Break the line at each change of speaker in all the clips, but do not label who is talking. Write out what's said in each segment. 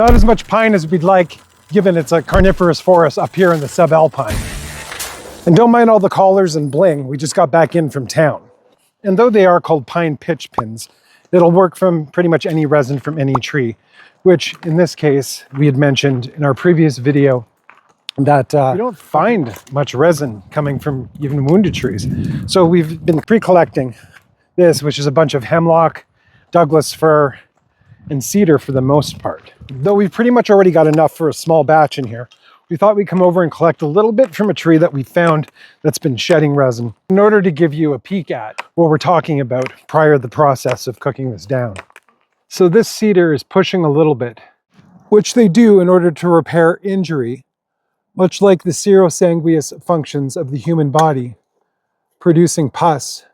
Not as much pine as we'd like, given it's a carniferous forest up here in the subalpine. And don't mind all the collars and bling, we just got back in from town. And though they are called pine pitch pins, it'll work from pretty much any resin from any tree, which in this case, we had mentioned in our previous video that we don't find much resin coming from even wounded trees. So we've been pre-collecting this, which is a bunch of hemlock, Douglas fir, and cedar for the most part. Though we've pretty much already got enough for a small batch in here, we thought we'd come over and collect a little bit from a tree that we found that's been shedding resin in order to give you a peek at what we're talking about prior to the process of cooking this down. So this cedar is pushing a little bit, which they do in order to repair injury, much like the serosanguineous functions of the human body, producing pus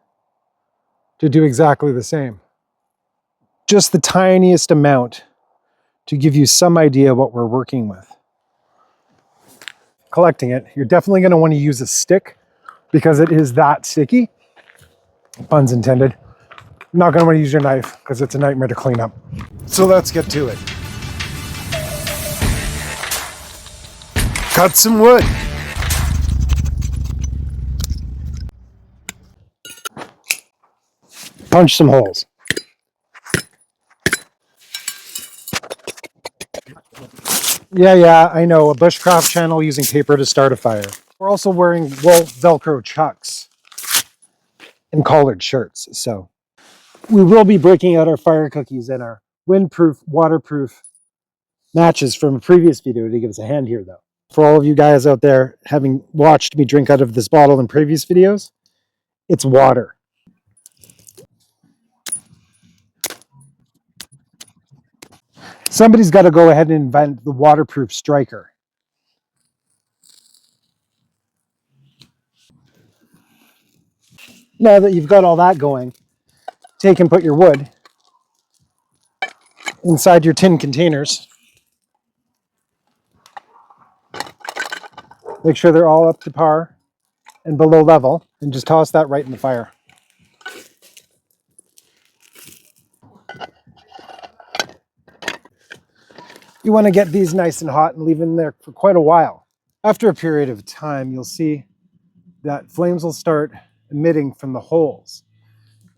to do exactly the same. Just the tiniest amount to give you some idea what we're working with. Collecting it, you're definitely going to want to use a stick because it is that sticky. Puns intended. You're not going to want to use your knife because it's a nightmare to clean up. So let's get to it. Cut some wood. Punch some holes. Yeah, I know, a bushcraft channel using paper to start a fire. We're also wearing wool Velcro chucks and collared shirts, so we will be breaking out our fire cookies and our windproof, waterproof matches from a previous video to give us a hand here, though. For all of you guys out there having watched me drink out of this bottle in previous videos, it's water. Somebody's got to go ahead and invent the waterproof striker. Now that you've got all that going, take and put your wood inside your tin containers. Make sure they're all up to par and below level, and just toss that right in the fire. You want to get these nice and hot and leave them there for quite a while. After a period of time, you'll see that flames will start emitting from the holes.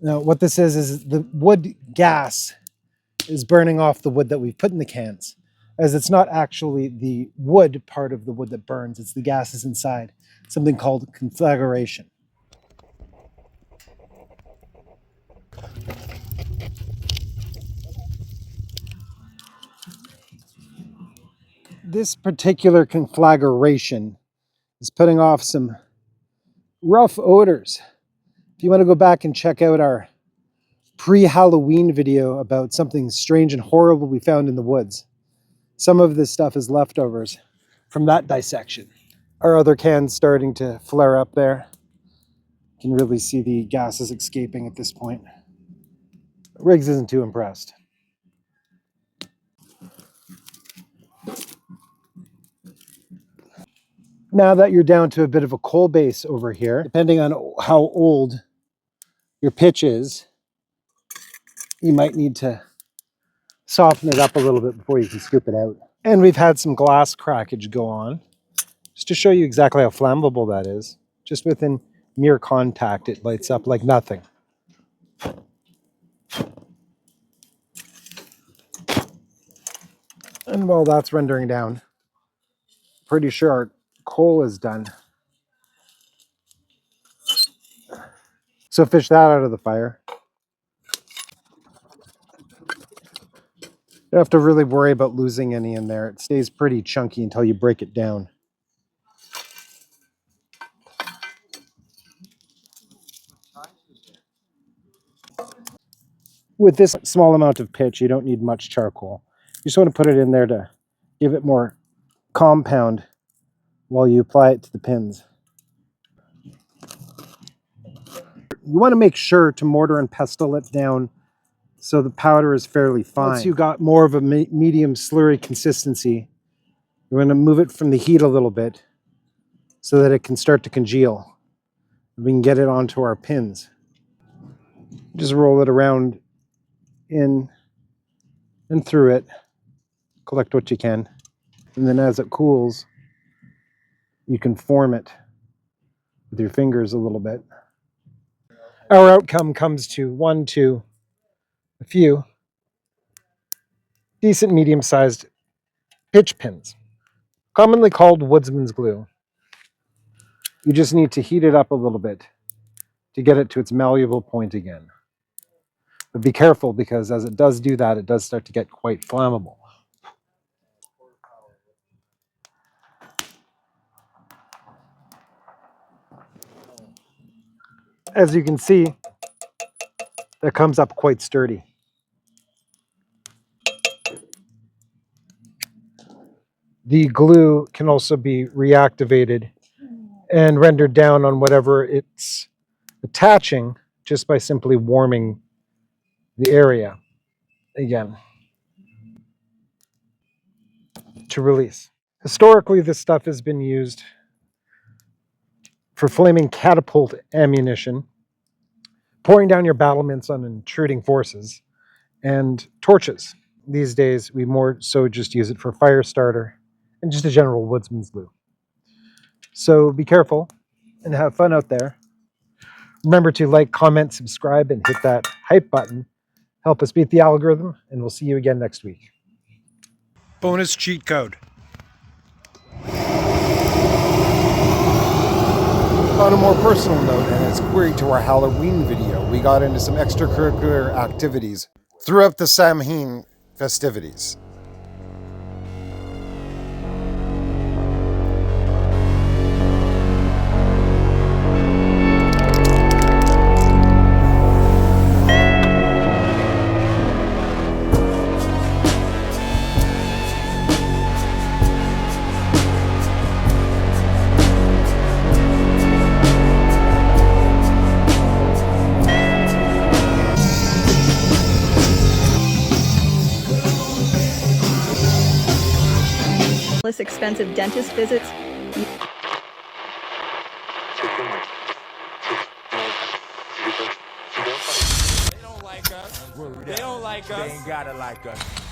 Now, what this is the wood gas is burning off the wood that we've put in the cans, as it's not actually the wood part of the wood that burns, it's the gases inside, something called conflagration. This particular conflagration is putting off some rough odors. If you want to go back and check out our pre-Halloween video about something strange and horrible we found in the woods, some of this stuff is leftovers from that dissection. Our other can's starting to flare up there. You can really see the gases escaping at this point. Riggs isn't too impressed. Now that you're down to a bit of a coal base over here, depending on how old your pitch is, you might need to soften it up a little bit before you can scoop it out. And we've had some glass crackage go on, just to show you exactly how flammable that is. Just within mere contact, it lights up like nothing. And while that's rendering down, pretty sure our coal is done. So fish that out of the fire. You don't have to really worry about losing any in there. It stays pretty chunky until you break it down. With this small amount of pitch, you don't need much charcoal. You just want to put it in there to give it more compound while you apply it to the pins. You want to make sure to mortar and pestle it down so the powder is fairly fine. Once you got more of a medium slurry consistency, you're going to move it from the heat a little bit so that it can start to congeal. We can get it onto our pins. Just roll it around in and through it. collect what you can. And then as it cools, you can form it with your fingers a little bit. Our outcome comes to a few decent medium-sized pitch pins, commonly called woodsman's glue. You just need to heat it up a little bit to get it to its malleable point again. But be careful, because as it does do that, it does start to get quite flammable. As you can see, it comes up quite sturdy. The glue can also be reactivated and rendered down on whatever it's attaching just by simply warming the area again to release. Historically, this stuff has been used for flaming catapult ammunition, pouring down your battlements on intruding forces, and torches. These days, we more so just use it for fire starter and just a general woodsman's glue. So be careful and have fun out there. Remember to like, comment, subscribe, and hit that hype button. Help us beat the algorithm, and we'll see you again next week. Bonus cheat code. On a more personal note, and as queried to our Halloween video, we got into some extracurricular activities throughout the Samhain festivities.
Less expensive dentist visits.
They don't like us. They don't like us. They ain't gotta like us.